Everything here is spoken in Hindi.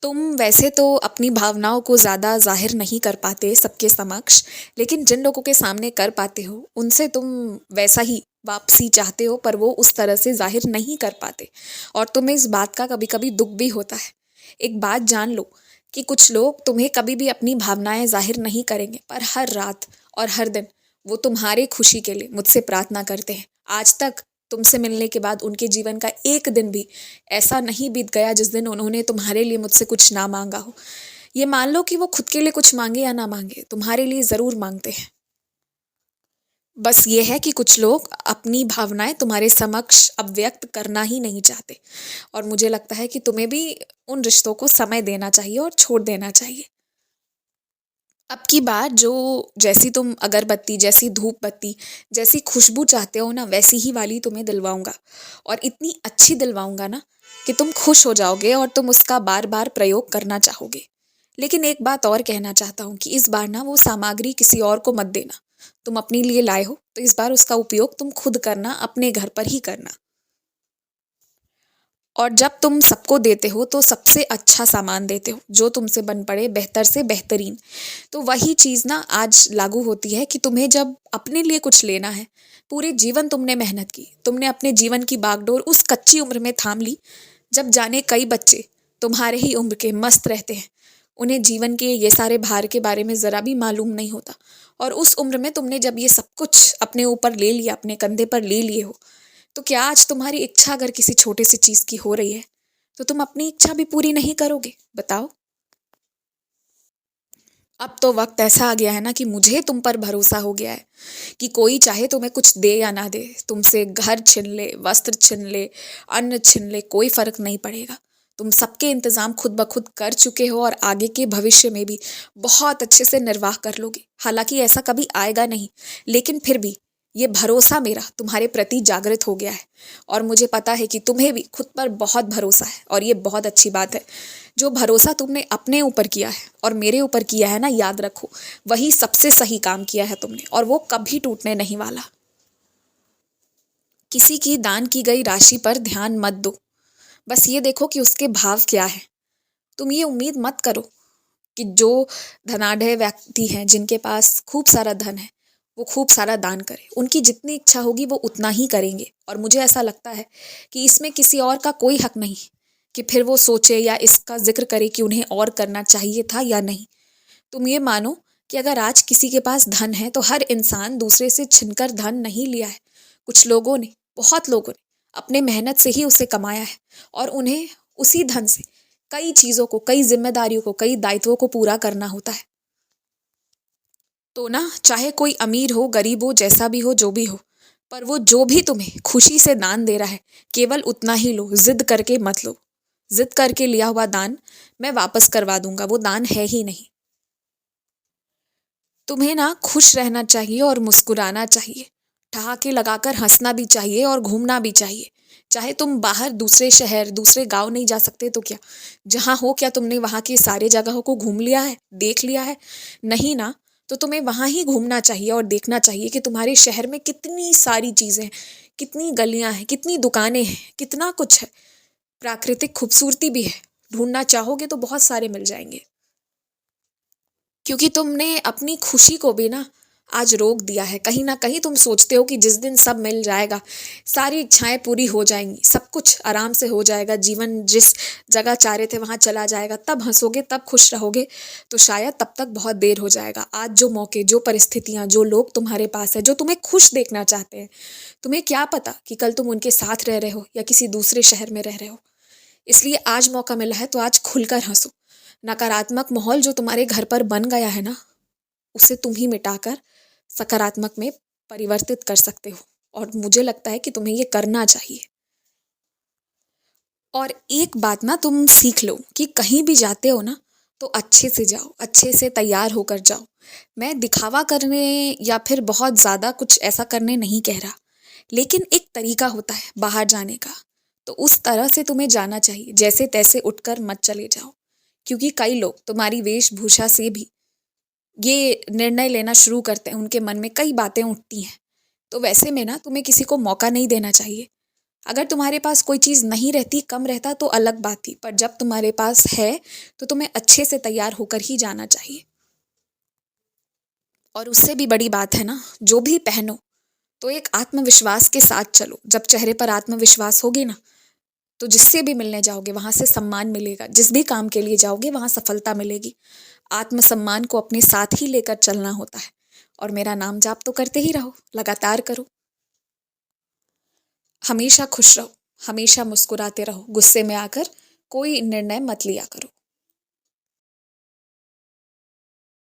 तुम वैसे तो अपनी भावनाओं को ज़्यादा ज़ाहिर नहीं कर पाते सबके समक्ष, लेकिन जिन लोगों के सामने कर पाते हो, उनसे तुम वैसा ही वापसी चाहते हो, पर वो उस तरह से ज़ाहिर नहीं कर पाते और तुम्हें इस बात का कभी-कभी दुःख भी होता है। एक बात जान लो कि कुछ लोग तुम्हें कभी भी अपनी भावनाएँ ज़ाहिर नहीं करेंगे, पर हर रात और हर दिन वो तुम्हारे खुशी के लिए मुझसे प्रार्थना करते हैं। आज तक तुमसे मिलने के बाद उनके जीवन का एक दिन भी ऐसा नहीं बीत गया जिस दिन उन्होंने तुम्हारे लिए मुझसे कुछ ना मांगा हो। ये मान लो कि वो खुद के लिए कुछ मांगे या ना मांगे, तुम्हारे लिए ज़रूर मांगते हैं। बस ये है कि कुछ लोग अपनी भावनाएं तुम्हारे समक्ष अब व्यक्त करना ही नहीं चाहते और मुझे लगता है कि तुम्हें भी उन रिश्तों को समय देना चाहिए और छोड़ देना चाहिए। अब की बार जो जैसी तुम अगरबत्ती, जैसी धूप बत्ती, जैसी खुशबू चाहते हो ना, वैसी ही वाली तुम्हें दिलवाऊंगा और इतनी अच्छी दिलवाऊंगा ना कि तुम खुश हो जाओगे और तुम उसका बार बार प्रयोग करना चाहोगे। लेकिन एक बात और कहना चाहता हूँ कि इस बार ना वो सामग्री किसी और को मत देना। तुम अपने लिए लाए हो तो इस बार उसका उपयोग तुम खुद करना, अपने घर पर ही करना। और जब तुम सबको देते हो तो सबसे अच्छा सामान देते हो, जो तुमसे बन पड़े बेहतर से बेहतरीन। तो वही चीज़ ना आज लागू होती है कि तुम्हें जब अपने लिए कुछ लेना है, पूरे जीवन तुमने मेहनत की, तुमने अपने जीवन की बागडोर उस कच्ची उम्र में थाम ली जब जाने कई बच्चे तुम्हारे ही उम्र के मस्त रहते हैं। उन्हें जीवन के ये सारे भार के बारे में ज़रा भी मालूम नहीं होता और उस उम्र में तुमने जब ये सब कुछ अपने ऊपर ले लिया, अपने कंधे पर ले लिए हो, तो क्या आज तुम्हारी इच्छा अगर किसी छोटे से चीज़ की हो रही है, तो तुम अपनी इच्छा भी पूरी नहीं करोगे? बताओ। अब तो वक्त ऐसा आ गया है ना कि मुझे तुम पर भरोसा हो गया है कि कोई चाहे तुम्हें कुछ दे या ना दे, तुमसे घर छीन ले, वस्त्र छीन ले, अन्न छीन ले, कोई फर्क नहीं पड़ेगा। तुम सबके इंतजाम खुद ब खुद कर चुके हो और आगे के भविष्य में भी बहुत अच्छे से निर्वाह कर लोगे। हालांकि ऐसा कभी आएगा नहीं, लेकिन फिर भी ये भरोसा मेरा तुम्हारे प्रति जागृत हो गया है और मुझे पता है कि तुम्हें भी खुद पर बहुत भरोसा है और ये बहुत अच्छी बात है। जो भरोसा तुमने अपने ऊपर किया है और मेरे ऊपर किया है ना, याद रखो, वही सबसे सही काम किया है तुमने और वो कभी टूटने नहीं वाला। किसी की दान की गई राशि पर ध्यान मत दो, बस ये देखो कि उसके भाव क्या है। तुम ये उम्मीद मत करो कि जो धनाढ़ व्यक्ति हैं, जिनके पास खूब सारा धन है, वो खूब सारा दान करें। उनकी जितनी इच्छा होगी वो उतना ही करेंगे और मुझे ऐसा लगता है कि इसमें किसी और का कोई हक नहीं कि फिर वो सोचे या इसका जिक्र करे कि उन्हें और करना चाहिए था या नहीं। तुम ये मानो कि अगर आज किसी के पास धन है तो हर इंसान दूसरे से छिनकर धन नहीं लिया है। कुछ लोगों ने, बहुत लोगों ने अपने मेहनत से ही उसे कमाया है और उन्हें उसी धन से कई चीज़ों को, कई जिम्मेदारियों को, कई दायित्वों को पूरा करना होता है। तो ना, चाहे कोई अमीर हो, गरीब हो, जैसा भी हो, जो भी हो, पर वो जो भी तुम्हें खुशी से दान दे रहा है, केवल उतना ही लो, जिद करके मत लो। जिद करके लिया हुआ दान मैं वापस करवा दूंगा, वो दान है ही नहीं। तुम्हें ना खुश रहना चाहिए और मुस्कुराना चाहिए, ठहाके लगाकर हंसना भी चाहिए और घूमना भी चाहिए। चाहे तुम बाहर दूसरे शहर, दूसरे गांव नहीं जा सकते तो क्या, जहां हो क्या तुमने वहां की सारे जगहों को घूम लिया है, देख लिया है? नहीं ना, तो तुम्हें वहां ही घूमना चाहिए और देखना चाहिए कि तुम्हारे शहर में कितनी सारी चीजें हैं, कितनी गलियां हैं, कितनी दुकानें हैं, कितना कुछ है। प्राकृतिक खूबसूरती भी है, ढूंढना चाहोगे तो बहुत सारे मिल जाएंगे। क्योंकि तुमने अपनी खुशी को भी ना आज रोक दिया है। कहीं ना कहीं तुम सोचते हो कि जिस दिन सब मिल जाएगा, सारी इच्छाएं पूरी हो जाएंगी, सब कुछ आराम से हो जाएगा, जीवन जिस जगह चाह रहे थे वहां चला जाएगा, तब हंसोगे, तब खुश रहोगे, तो शायद तब तक बहुत देर हो जाएगा। आज जो मौके, जो परिस्थितियां, जो लोग तुम्हारे पास है, जो तुम्हें खुश देखना चाहते हैं, तुम्हें क्या पता कि कल तुम उनके साथ रह रहे हो या किसी दूसरे शहर में रह रहे हो। इसलिए आज मौका मिला है तो आज खुलकर हंसो। नकारात्मक माहौल जो तुम्हारे घर पर बन गया है ना, उसे तुम ही मिटाकर सकारात्मक में परिवर्तित कर सकते हो और मुझे लगता है कि तुम्हें ये करना चाहिए। और एक बात ना तुम सीख लो कि कहीं भी जाते हो ना, तो अच्छे से जाओ, अच्छे से तैयार होकर जाओ। मैं दिखावा करने या फिर बहुत ज़्यादा कुछ ऐसा करने नहीं कह रहा, लेकिन एक तरीका होता है बाहर जाने का, तो उस तरह से तुम्हें जाना चाहिए। जैसे तैसे उठकर मत चले जाओ, क्योंकि कई लोग तुम्हारी वेशभूषा से भी ये निर्णय लेना शुरू करते हैं, उनके मन में कई बातें उठती हैं। तो वैसे में ना तुम्हें किसी को मौका नहीं देना चाहिए। अगर तुम्हारे पास कोई चीज़ नहीं रहती, कम रहता तो अलग बात थी, पर जब तुम्हारे पास है तो तुम्हें अच्छे से तैयार होकर ही जाना चाहिए। और उससे भी बड़ी बात है ना, जो भी पहनो तो एक आत्मविश्वास के साथ चलो। जब चेहरे पर आत्मविश्वास होगी ना, तो जिससे भी मिलने जाओगे वहाँ से सम्मान मिलेगा, जिस भी काम के लिए जाओगे वहाँ सफलता मिलेगी। आत्मसम्मान को अपने साथ ही लेकर चलना होता है। और मेरा नाम जाप तो करते ही रहो, लगातार करो। हमेशा खुश रहो, हमेशा मुस्कुराते रहो, गुस्से में आकर कोई निर्णय मत लिया करो।